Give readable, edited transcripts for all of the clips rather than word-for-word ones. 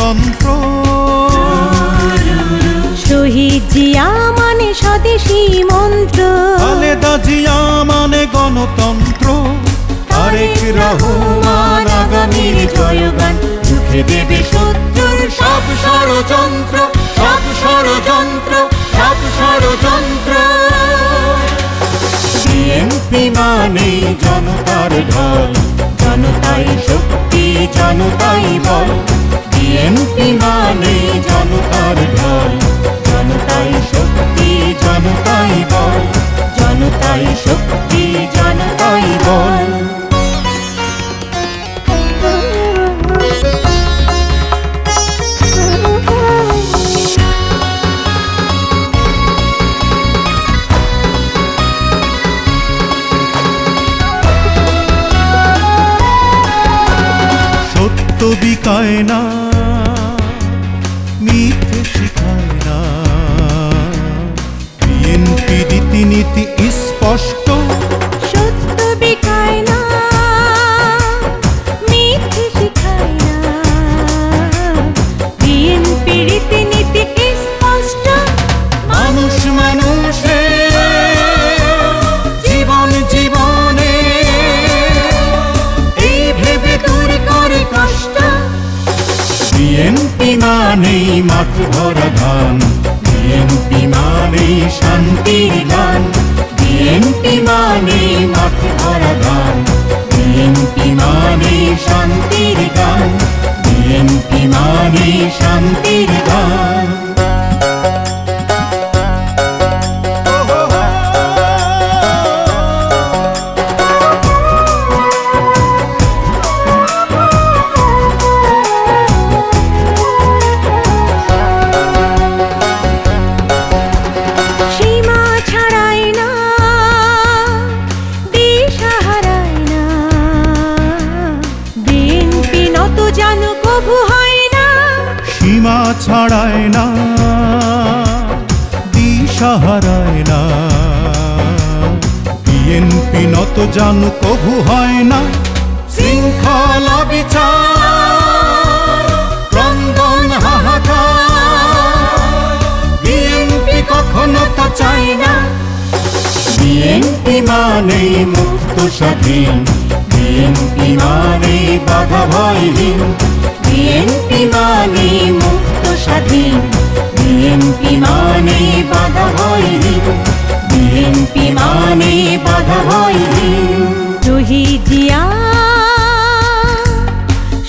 গণতন্ত্র। শহীদ জিয়া মানে স্বদেশী মন্ত্র, খালেদা জিয়া মানে গণতন্ত্র। তারেক রহমান আগামীর জয়গান, রুখে দেবে শত্রুর সব ষড়যন্ত্র, সব ষড়যন্ত্র, সব ষড়যন্ত্র। বিএনপি মানে জনতার ঢল, জনতাই শক্তি জনতাই বল। বিএনপি মানে জনতার ঢল, জনতাই শক্তি জনতাই বল, জনতাই শক্তি জনতাই বল। সত্য বিকায় না, মিথ্যে শিখায় না। বিএনপি রীতিনীতি স্পষ্ট, সত্য বিকায় না, মিথ্যে শিখায় না। বিএনপি রীতিনীতি স্পষ্ট, মানুষ মানুষে জীবন জীবনে এই ভেবে দূর করে কষ্ট। বিএনপি মানেই মাঠ ভরা ধান, বিএনপি মানেই শান্তির গান। বিএনপি মানেই মাঠ ভরা ধান, বিএনপি মানেই শান্তির গান, বিএনপি মানেই শান্তির গান। সীমা ছাড়ায় না, দিশা হারায় না। বিএনপি নত জানু কভু হয় না। শৃঙ্খলা বিচার ক্রন্দন হাহাকার, বিএনপি কখনো তা চায় না। বিএনপি মানেই মুক্ত স্বাধীন, বিএনপি মানেই বাধা ভয়হীন। বিএনপি মানেই মুক্ত স্বাধীন, বিএনপি মানেই বাধা ভয়হীন, বিএনপি মানেই বাধা ভয়হীন। শহীদ জিয়া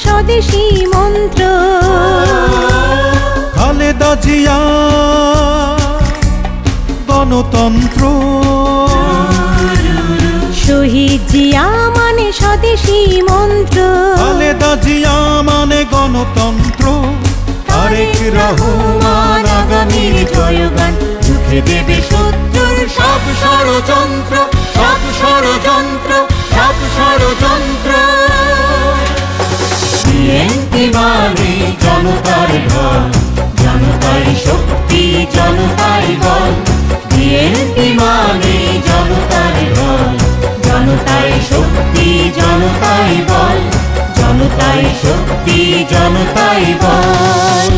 স্বদেশী মন্ত্র, খালেদা জিয়া গণতন্ত্র। শহীদ জিয়া মানে স্বদেশী মন্ত্র, খালেদা জিয়া মানে গণতন্ত্র। তারেক রহমান আগামীর জয়গান, রুখে দেবে শত্রুর সব ষড়যন্ত্র, সব ষড়যন্ত্র, সব ষড়যন্ত্র। বিএনপি মানে জনতার ঢল, জনতাই শক্তি জনতাই বল। বিএনপি মানে জনতার ঢল, জনতাই শক্তি জনতাই বল, জনতাই শক্তি জনতাই বল।